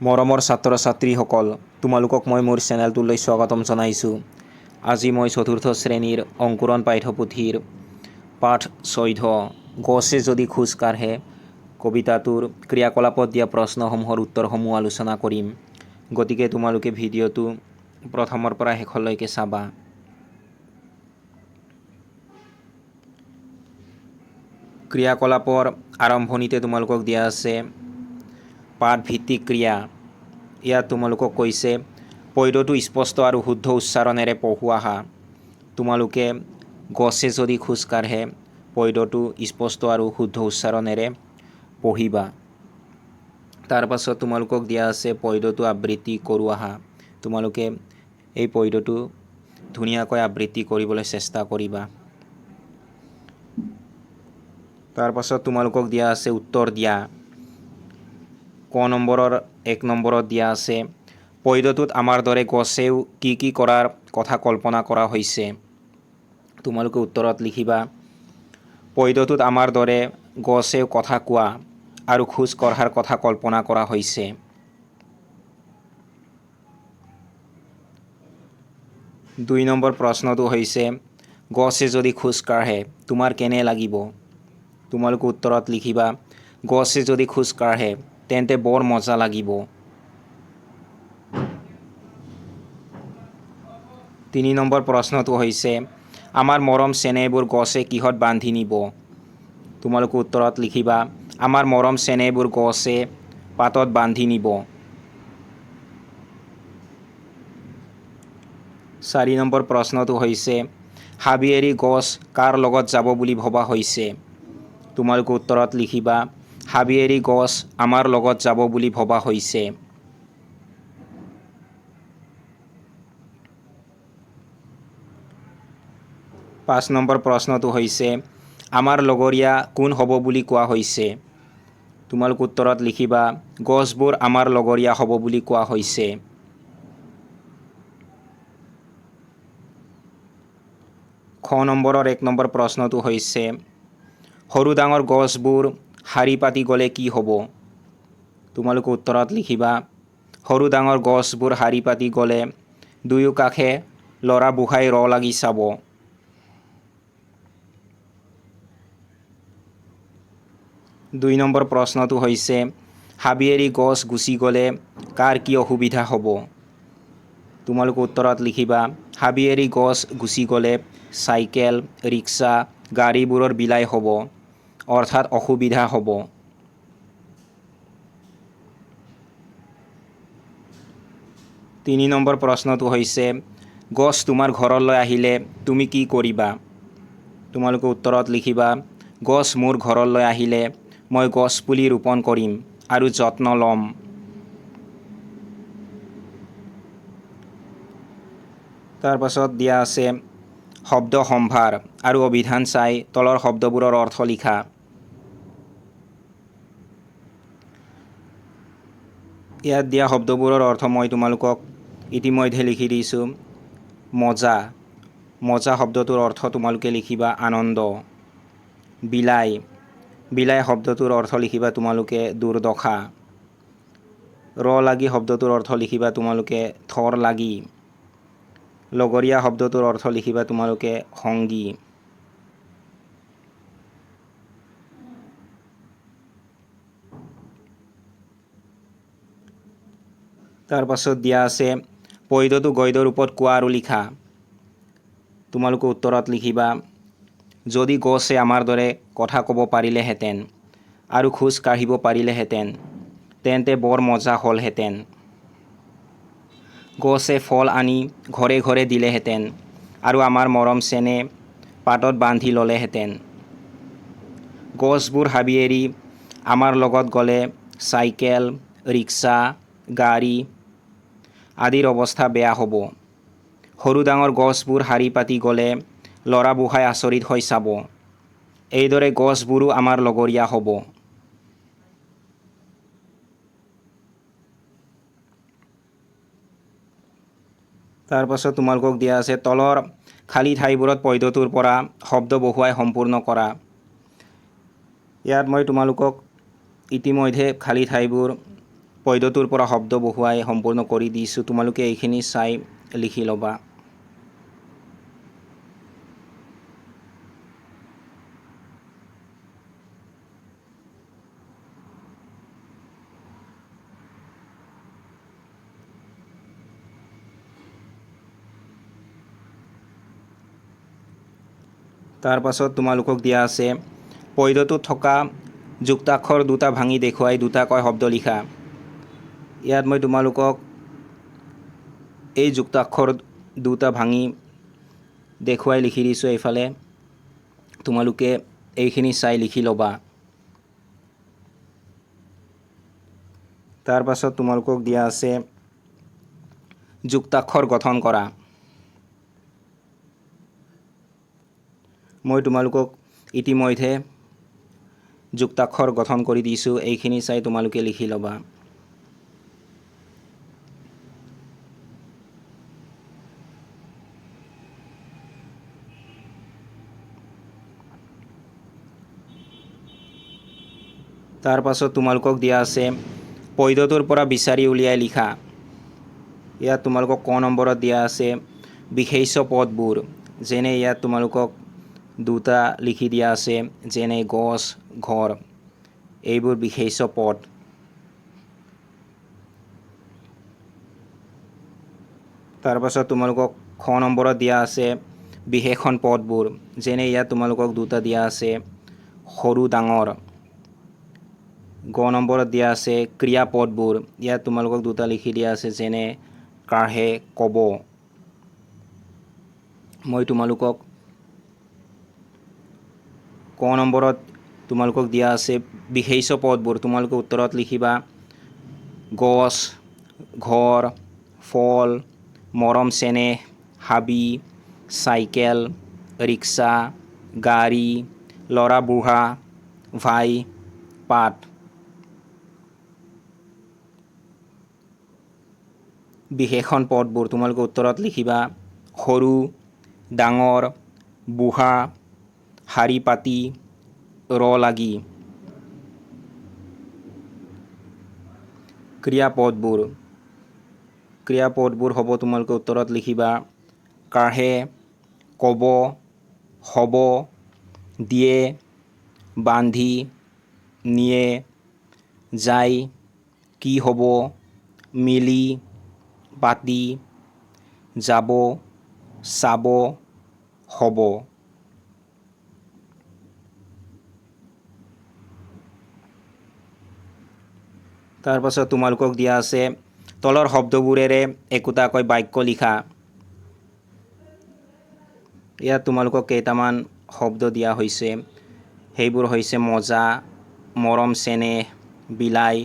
মৰমৰ ছাত্ৰ ছাত্ৰীসকল, তোমালোকক মই মোৰ চেনেলটোলৈ স্বাগতম জনাইছোঁ। আজি মই চতুৰ্থ শ্ৰেণীৰ অংকুৰণ পাঠ্যপুথিৰ পাঠ 14 গছে যদি খোজ কাঢ়ে কবিতাটোৰ ক্ৰিয়াকলাপত দিয়া প্ৰশ্নসমূহৰ উত্তৰসমূহ আলোচনা কৰিম। গতিকে তোমালোকে ভিডিঅ'টো প্ৰথমৰ পৰা শেষলৈকে চাবা। ক্ৰিয়াকলাপৰ আৰম্ভণিতে তোমালোকক দিয়া আছে পাঠভিত্তিক ক্ৰিয়া। ইয়াত তোমালোকক কৈছে পদ্যটো স্পষ্ট আৰু শুদ্ধ উচ্চাৰণেৰে পঢ়োৱা। তোমালোকে গছে যদি খোজ কাঢ়ে পদ্যটো স্পষ্ট আৰু শুদ্ধ উচ্চাৰণেৰে পঢ়িবা। তাৰ পাছত তোমালোকক দিয়া আছে পদ্যটো আবৃত্তি কৰোৱা। তোমালোকে এই পদ্যটো ধুনীয়াকৈ আবৃত্তি কৰিবলৈ চেষ্টা কৰিবা। তাৰ পাছত তোমালোকক দিয়া আছে উত্তৰ দিয়া। ক নম্বৰৰ 1 নম্বৰত দিয়া আছে পদ্যটোত আমাৰ দৰে গছেও কি কৰাৰ কথা কল্পনা কৰা হৈছে। তোমালোকে উত্তৰত লিখিবা পদ্যটোত আমাৰ দৰে গছেও কথা কোৱা আৰু খোজ কঢ়াৰ কথা কল্পনা কৰা হৈছে। দুই নম্বৰ প্ৰশ্নটো হৈছে গছে যদি খোজ কাঢ়ে তোমাৰ কেনে লাগিব। তোমালোকে উত্তৰত লিখিবা গছে যদি খোজ কাঢ়ে তেন্তে বৰ মজা লাগিব। 3 নম্বৰ প্ৰশ্নটো হৈছে আমাৰ মৰম চেনেহবোৰ গছে কিহত বান্ধি নিব। তোমালোকে উত্তৰত লিখিবা আমাৰ মৰম চেনেহবোৰ গছে পাতত বান্ধি নিব। 4 নম্বৰ প্ৰশ্নটো হৈছে হাবি এৰি গছ কাৰ লগত যাব বুলি ভবা হৈছে। তোমালোকে উত্তৰত লিখিবা হাবি এৰি গছ আমাৰ লগত যাব বুলি ভবা হৈছে। 5 নম্বৰ প্ৰশ্নটো হৈছে আমাৰ লগৰীয়া কোন হ'ব বুলি কোৱা হৈছে। তোমালোকে উত্তৰত লিখিবা গছবোৰ আমাৰ লগৰীয়া হ'ব বুলি কোৱা হৈছে। 6 নম্বৰৰ 1 নম্বৰ প্ৰশ্নটো হৈছে সৰু ডাঙৰ গছবোৰ শাৰী পাতি গ'লে কি হ'ব। তোমালোকে উত্তৰত লিখিবা সৰু ডাঙৰ গছবোৰ শাৰী পাতি গ'লে দুয়ো কাষে ল'ৰা বুঢ়াই ৰ লাগি চাব। 2 নম্বৰ প্ৰশ্নটো হৈছে হাবি এৰি গছ গুচি গ'লে কাৰ কি অসুবিধা হ'ব। তোমালোকে উত্তৰত লিখিবা হাবি এৰি গছ গুচি গ'লে চাইকেল ৰিক্সা গাড়ীবোৰৰ বিলাই হ'ব অৰ্থাৎ অসুবিধা হ'ব। 3 নম্বৰ প্ৰশ্নটো হৈছে গছ তোমাৰ ঘৰলৈ আহিলে তুমি কি কৰিবা। তোমালোকে উত্তৰত লিখিবা গছ মোৰ ঘৰলৈ আহিলে মই গছ পুলি ৰোপণ কৰিম আৰু যত্ন ল'ম। তাৰ পাছত দিয়া আছে শব্দ সম্ভাৰ আৰু অভিধান চাই তলৰ শব্দবোৰৰ অৰ্থ লিখা। ইয়াত দিয়া শব্দবোৰৰ অৰ্থ মই তোমালোকক ইতিমধ্যে লিখি দিছোঁ। মজা মজা শব্দটোৰ অৰ্থ তোমালোকে লিখিবা আনন্দ। বিলাই বিলাই শব্দটোৰ অৰ্থ লিখিবা তোমালোকে দুৰ্দশা। ৰ লাগি শব্দটোৰ অৰ্থ লিখিবা তোমালোকে থৰ লাগি। লগৰীয়া শব্দটোৰ অৰ্থ লিখিবা তোমালোকে সংগী। তাৰ পাছত দিয়া আছে পদ্যটো গদ্য ৰূপত কোৱা আৰু লিখা। তোমালোকে উত্তৰত লিখিবা যদি গছে আমাৰ দৰে কথা ক'ব পাৰিলেহেঁতেন আৰু খোজ কাঢ়িব পাৰিলেহেঁতেন তেন্তে বৰ মজা হ'লহেঁতেন। গছে ফল আনি ঘৰে ঘৰে দিলেহেঁতেন আৰু আমাৰ মৰম চেনেহ পাতত বান্ধি ল'লেহেঁতেন। গছবোৰ হাবি এৰি আমাৰ লগত গ'লে চাইকেল ৰিক্সা গাড়ী আদিৰ অৱস্থা বেয়া হ'ব। সৰু ডাঙৰ গছবোৰ শাৰী পাতি গ'লে ল'ৰা বুঢ়াই আচৰিত হৈ চাব। এইদৰে গছবোৰো আমাৰ লগৰীয়া হ'ব। তাৰ পাছত তোমালোকক দিয়া আছে তলৰ খালী ঠাইবোৰত পদ্যটোৰ পৰা শব্দ বহুৱাই সম্পূৰ্ণ কৰা। ইয়াত মই তোমালোকক ইতিমধ্যে খালী ঠাইবোৰ পদ্যটোৰ পৰা শব্দ বহুৱাই সম্পূৰ্ণ কৰি দিছোঁ। তোমালোকে এইখিনি চাই লিখি ল'বা। তাৰ পাছত তোমালোকক দিয়া আছে পদ্যটোত থকা যুক্তাক্ষৰ দুটা ভাঙি দেখুৱাই দুটাকৈ শব্দ লিখা। ইয়াত মই তোমালোকক এই যুক্তাক্ষৰ দুটা ভাঙি দেখুৱাই লিখি দিছোঁ। এইফালে তোমালোকে এইখিনি চাই লিখি ল'বা। তাৰ পাছত তোমালোকক দিয়া আছে যুক্তাক্ষৰ গঠন কৰা। মই তোমালোকক ইতিমধ্যে যুক্তাক্ষৰ গঠন কৰি দিছোঁ। এইখিনি চাই তোমালোকে লিখি ল'বা। তাৰ পাছত তোমালোকক দিয়া আছে পদ্যটোৰ পৰা বিচাৰি উলিয়াই লিখা। ইয়াত তোমালোকক ক নম্বৰত দিয়া আছে বিশেষ্য পদবোৰ। যেনে ইয়াত তোমালোকক দুটা লিখি দিয়া আছে, যেনে গছ, ঘৰ, এইবোৰ বিশেষ্য পদ। তাৰ পাছত তোমালোকক খ নম্বৰত দিয়া আছে বিশেষণ পদবোৰ। যেনে ইয়াত তোমালোকক দুটা দিয়া আছে সৰু, ডাঙৰ। গ নম্বৰত দিয়া আছে ক্ৰিয়াপদবোৰ। ইয়াত তোমালোকক দুটা লিখি দিয়া আছে, যেনে কাঢ়ে, ক'ব। মই তোমালোকক ক নম্বৰত তোমালোকক দিয়া আছে বিশেষ্য পদবোৰ। তোমালোকে উত্তৰত লিখিবা গছ, ঘৰ, ফল, মৰম চেনেহ, হাবি, চাইকেল, ৰিক্সা, গাড়ী, ল'ৰা বুঢ়া, ভাই, পাত। বিশেষণ পদবোৰ তোমালোকে উত্তৰত লিখিবা সৰু, ডাঙৰ, বুঢ়া, শাৰী পাতি, লাগি। ক্ৰিয়াপদবোৰ হ'ব তোমালোকে উত্তৰত লিখিবা কাঢ়ে, ক'ব, হ'ব, দিয়ে, বান্ধি, নিয়ে, যায়, কি হ'ব, মিলি, পাতি, যাব, চাব, হ'ব। তাৰ পাছত তোমালোকক দিয়া আছে তলৰ শব্দবোৰেৰে একোটাকৈ বাক্য লিখা। ইয়াত তোমালোকক কেইটামান শব্দ দিয়া হৈছে। সেইবোৰ হৈছে মজা, মৰম চেনেহ, বিলাই,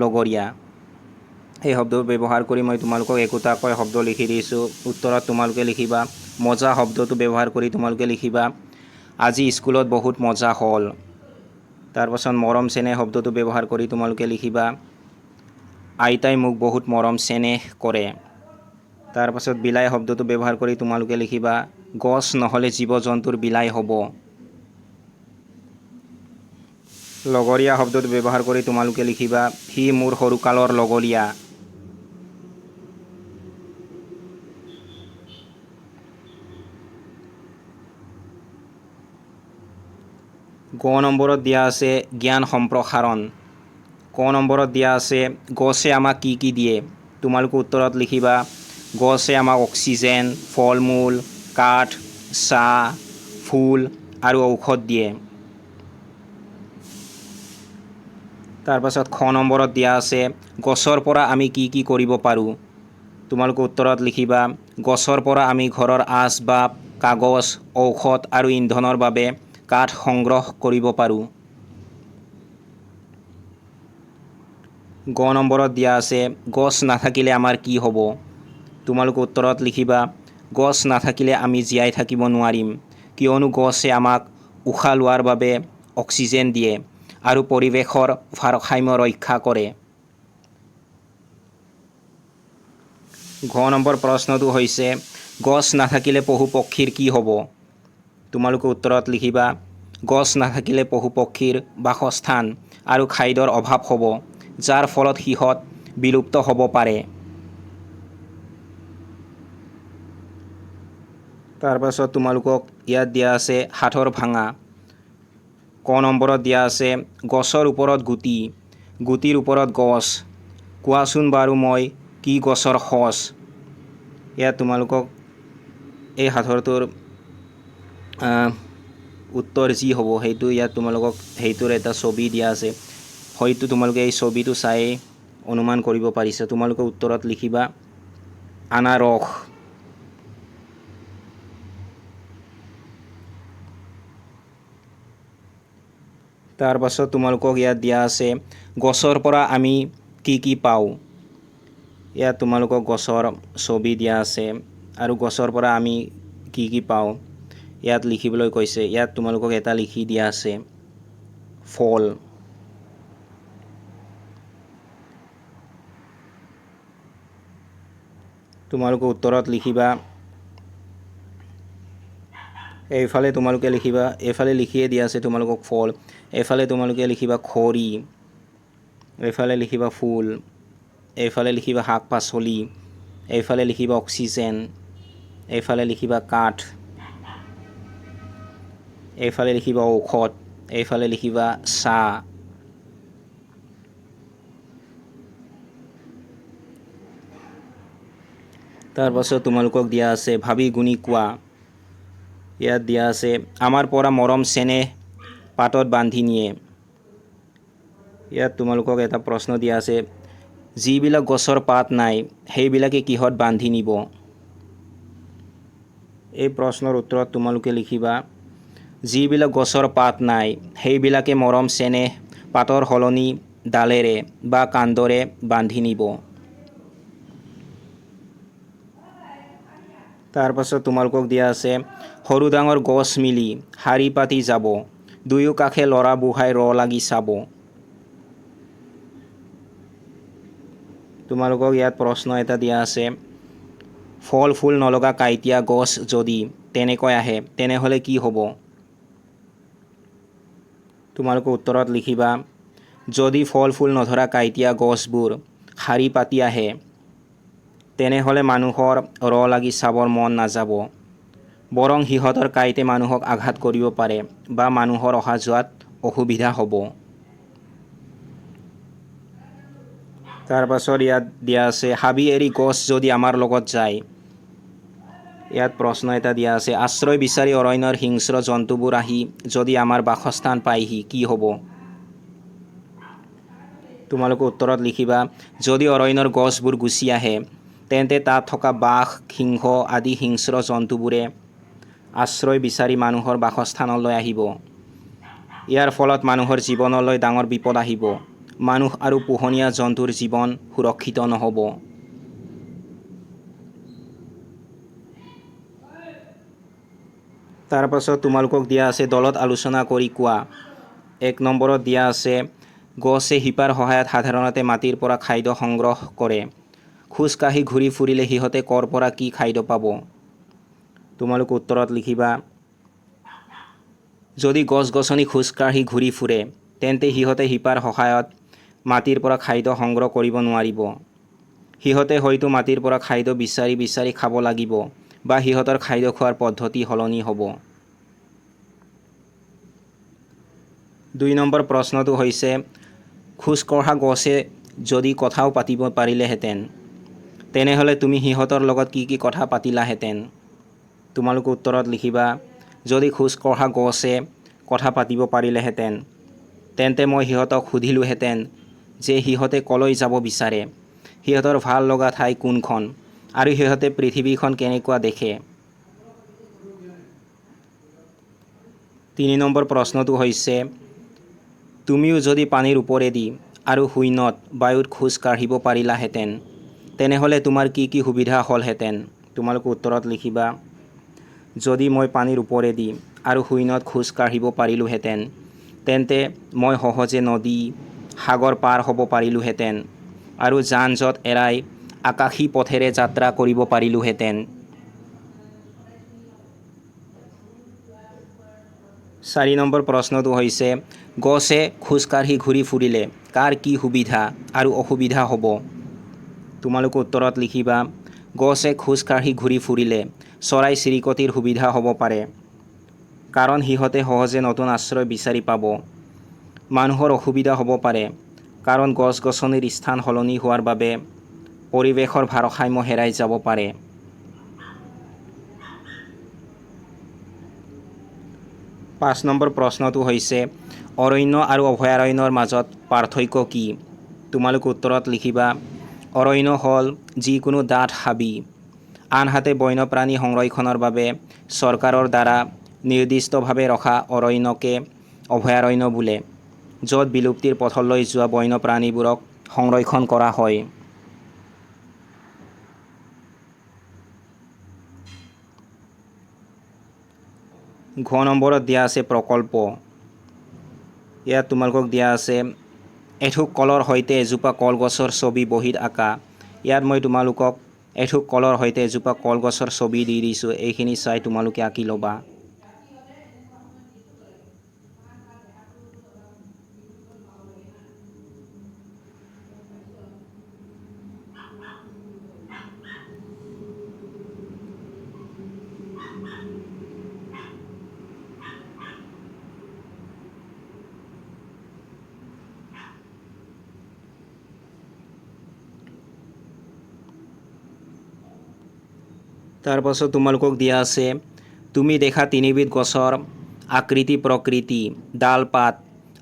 লগৰীয়া। এই শব্দবোৰ ব্যৱহাৰ কৰি মই তোমালোকক একোটাকৈ শব্দ লিখি দিছোঁ। উত্তৰত তোমালোকে লিখিবা মজা শব্দটো ব্যৱহাৰ কৰি তোমালোকে লিখিবা আজি স্কুলত বহুত মজা হ'ল। তাৰ পাছত মৰম চেনেহ শব্দটো ব্যৱহাৰ কৰি তোমালোকে লিখিবা আইতাই মোক বহুত মৰম চেনেহ কৰে। তাৰ পাছত বিলাই শব্দটো ব্যৱহাৰ কৰি তোমালোকে লিখিবা গছ নহ'লে জীৱ জন্তুৰ বিলাই হ'ব। লগৰীয়া শব্দটো ব্যৱহাৰ কৰি তোমালোকে লিখিবা সি মোৰ সৰুকালৰ লগৰীয়া। গ নম্বৰত দিয়া আছে জ্ঞান সম্প্ৰসাৰণ। ক নম্বৰত দিয়া আছে গছে আমাক কি কি দিয়ে। তোমালোকে উত্তৰত লিখিবা গছে আমাক অক্সিজেন, ফল মূল, কাঠ, চাহ, ফুল আৰু ঔষধ দিয়ে। তাৰ পাছত খ নম্বৰত দিয়া আছে গছৰ পৰা আমি কি কি কৰিব পাৰোঁ। তোমালোকে উত্তৰত লিখিবা গছৰ পৰা আমি ঘৰৰ আচবাব, কাগজ, ঔষধ আৰু ইন্ধনৰ বাবে কাঠ সংগ্ৰহ কৰিব পাৰোঁ। গ নম্বৰত দিয়া আছে গছ নাথাকিলে আমাৰ কি হ'ব। তোমালোকে উত্তৰত লিখিবা গছ নাথাকিলে আমি জীয়াই থাকিব নোৱাৰিম, কিয়নো গছে আমাক উশাহ লোৱাৰ বাবে অক্সিজেন দিয়ে আৰু পৰিৱেশৰ ভাৰসাম্য ৰক্ষা কৰে। ঘ নম্বৰ প্ৰশ্নটো হৈছে গছ নাথাকিলে পশু পক্ষীৰ কি হ'ব। তোমালোকে উত্তৰত লিখিবা গছ নাথাকিলে পশু পক্ষীৰ বাসস্থান আৰু খাদ্যৰ অভাৱ হ'ব, যাৰ ফলত সিহঁত বিলুপ্ত হ'ব পাৰে। তাৰপাছত তোমালোকক ইয়াত দিয়া আছে হাতৰ ভাঙা। ক নম্বৰত দিয়া আছে গছৰ ওপৰত গুটি, গুটিৰ ওপৰত গছ, কোৱাচোন বাৰু মই কি গছৰ সঁচ। ইয়াত তোমালোকক এই সাঁথৰটোৰ উত্তৰ যি হ'ব সেইটো ইয়াত তোমালোকক সেইটোৰ এটা ছবি দিয়া আছে। হয়তো তোমালোকে এই ছবিটো চাই অনুমান কৰিব পাৰিছা। তোমালোকে উত্তৰত লিখিবা আনাৰস। তাৰ পাছত তোমালোকক ইয়াত দিয়া আছে গছৰ পৰা আমি কি পাওঁ। ইয়াত তোমালোকক গছৰ ছবি দিয়া আছে আৰু গছৰ পৰা আমি কি পাওঁ ইয়াত লিখিবলৈ কৈছে। ইয়াত তোমালোকক এটা লিখি দিয়া আছে ফল। তোমালোকে উত্তৰত লিখিবা, এইফালে তোমালোকে লিখিবা, এইফালে লিখিয়ে দিয়া আছে তোমালোকক ফল, এইফালে তোমালোকে লিখিবা খৰি, এইফালে লিখিবা ফুল, এইফালে লিখিবা শাক পাচলি, এইফালে লিখিবা অক্সিজেন, এইফালে লিখিবা কাঠ, এইফালে লিখিবা ঔষধ, এইফালে লিখিবা চাহ। তাৰপাছত তোমালোকক দিয়া আছে ভাবি গুণি কোৱা। ইয়াত দিয়া আছে আমাৰ পৰা মৰম চেনেহ পাতত বান্ধি নিয়ে। ইয়াত তোমালোকক এটা প্ৰশ্ন দিয়া আছে যিবিলাক গছৰ পাত নাই সেইবিলাকে কিহত বান্ধি নিব। এই প্ৰশ্নৰ উত্তৰত তোমালোকে লিখিবা যিবিলাক গছৰ পাত নাই সেইবিলাকে মৰম চেনেহ পাতৰ সলনি ডালেৰে বা কাণ্ডৰে বান্ধি নিব। তাৰপাছত তোমালোকক দিয়া আছে সৰু ডাঙৰ গছ মিলি শাৰী পাতি যাব, দুয়ো কাষে ল'ৰা বুঢ়াই লাগি চাব। তোমালোকক ইয়াত প্ৰশ্ন এটা দিয়া আছে ফল ফুল নলগা কাঁইটীয়া গছ যদি তেনেকৈ আহে তেনেহ'লে কি হ'ব। তোমালোকে উত্তৰত লিখিবা যদি ফল ফুল নধৰা কাঁইটীয়া গছবোৰ শাৰী পাতি আহে তেনেহ'লে মানুহৰ লাগি চাবৰ মন নাযাব, বৰং সিহঁতৰ কাঁইটে মানুহক আঘাত কৰিব পাৰে বা মানুহৰ অহা যোৱাত অসুবিধা হ'ব। তাৰপাছত ইয়াত দিয়া আছে হাবি এৰি গছ যদি আমাৰ লগত যায়। ইয়াত প্ৰশ্ন এটা দিয়া আছে আশ্ৰয় বিচাৰি অৰণ্যৰ হিংস্ৰ জন্তুবোৰ আহি যদি আমাৰ বাসস্থান পায়হি কি হ'ব। তোমালোকে উত্তৰত লিখিবা যদি অৰণ্যৰ গছবোৰ গুচি আহে তেন্তে তাত থকা বাঘ সিংহ আদি হিংস্ৰ জন্তুবোৰে আশ্ৰয় বিচাৰি মানুহৰ বাসস্থানলৈ আহিব। ইয়াৰ ফলত মানুহৰ জীৱনলৈ ডাঙৰ বিপদ আহিব, মানুহ আৰু পোহনীয়া জন্তুৰ জীৱন সুৰক্ষিত নহ'ব। তাৰপাছত তোমালোকক দিয়া আছে দলত আলোচনা কৰি কোৱা। 1 নম্বৰত দিয়া আছে গছে শিপাৰ সহায়ত সাধাৰণতে মাটিৰ পৰা খাদ্য সংগ্ৰহ কৰে, খোজকাঢ়ি ঘূৰি ফুৰিলে সিহঁতে ক'ৰ পৰা কি খাদ্য পাব। তোমালোকে উত্তৰত লিখিবা যদি গছ গছনি খোজকাঢ়ি ঘূৰি ফুৰে তেন্তে সিহঁতে শিপাৰ সহায়ত মাটিৰ পৰা খাদ্য সংগ্ৰহ কৰিব নোৱাৰিব। সিহঁতে হয়তো মাটিৰ পৰা খাদ্য বিচাৰি বিচাৰি খাব লাগিব বা সিহঁতৰ খাদ্য খোৱাৰ পদ্ধতি সলনি হ'ব। 2 নম্বৰ প্ৰশ্নটো হৈছে খোজকঢ়া গছে যদি কথাও পাতিব পাৰিলেহেঁতেন তেনেহ'লে তুমি সিহঁতৰ লগত কি কথা পাতিলাহেঁতেন। তোমালোকে উত্তৰত লিখিবা যদি খোজকঢ়া গছে কথা পাতিব পাৰিলেহেঁতেন তেন্তে মই সিহঁতক সুধিলোহেঁতেন যে সিহঁতে ক'লৈ যাব বিচাৰে, সিহঁতৰ ভাল লগা ঠাই কোনখন আৰু সিহঁতে পৃথিৱীখন কেনেকুৱা দেখে। 3 নম্বৰ প্ৰশ্নটো হৈছে তুমিও যদি পানীৰ ওপৰেদি আৰু শূন্যত বায়ুত খোজ কাঢ়িব পাৰিলাহেঁতেন তেনেহ'লে তোমাৰ কি সুবিধা হ'লহেঁতেন। তোমালোকে উত্তৰত লিখিবা যদি মই পানীৰ ওপৰেদি আৰু শূন্যত খোজ কাঢ়িব পাৰিলোহেঁতেন তেন্তে মই সহজে নদী সাগৰ পাৰ হ'ব পাৰিলোহেঁতেন আৰু যান জঁট এৰাই আকাশী পথেৰে যাত্ৰা কৰিব পাৰিলোহেঁতেন। 4 নম্বৰ প্ৰশ্নটো হৈছে গছে খোজকাঢ়ি ঘূৰি ফুৰিলে কাৰ কি সুবিধা আৰু অসুবিধা হ'ব। তোমালোকে উত্তৰত লিখিবা গছে খোজকাঢ়ি ঘূৰি ফুৰিলে চৰাই চিৰিকটিৰ সুবিধা হ'ব পাৰে, কাৰণ সিহঁতে সহজে নতুন আশ্ৰয় বিচাৰি পাব। মানুহৰ অসুবিধা হ'ব পাৰে, কাৰণ গছ গছনিৰ স্থান সলনি হোৱাৰ বাবে পৰিৱেশৰ ভাৰসাম্য হেৰাই যাব পাৰে। পাঁচ নম্বৰ প্ৰশ্নটো হৈছে অৰণ্য আৰু অভয়াৰণ্যৰ মাজত পাৰ্থক্য কি? তোমালোকে উত্তৰত লিখিবা অৰণ্য হ'ল যিকোনো ডাঠ হাবি, আনহাতে বন্যপ্ৰাণী সংৰক্ষণৰ বাবে চৰকাৰৰ দ্বাৰা নিৰ্দিষ্টভাৱে ৰখা অৰণ্যকে অভয়াৰণ্য বোলে, য'ত বিলুপ্তিৰ পথলৈ যোৱা বন্যপ্ৰাণীবোৰক সংৰক্ষণ কৰা হয়। ঘ নম্বৰত দিয়া আছে প্ৰকল্প। ইয়াত তোমালোকক দিয়া আছে এথোক কলৰ সৈতে এজোপা কলগছৰ ছবি বহীত আঁকা। ইয়াত মই তোমালোকক এথোক কলৰ সৈতে এজোপা কলগছৰ ছবি দি দিছোঁ, এইখিনি চাই তোমালোকে আঁকি ল'বা। তাৰপাছত তোমালোকক দিয়া আছে তুমি দেখা তিনিবিধ গছৰ আকৃতি প্ৰকৃতি, ডাল পাত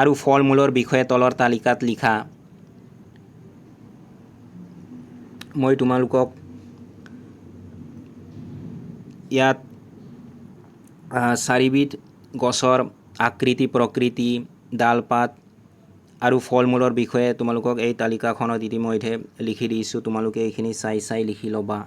আৰু ফল মূলৰ বিষয়ে তলৰ তালিকাত লিখা। মই তোমালোকক ইয়াত চাৰিবিধ গছৰ আকৃতি প্ৰকৃতি, ডাল পাত আৰু ফল মূলৰ বিষয়ে তোমালোকক এই তালিকাখনত ইতিমধ্যে লিখি দিছোঁ, তোমালোকে এইখিনি চাই লিখি ল'বা।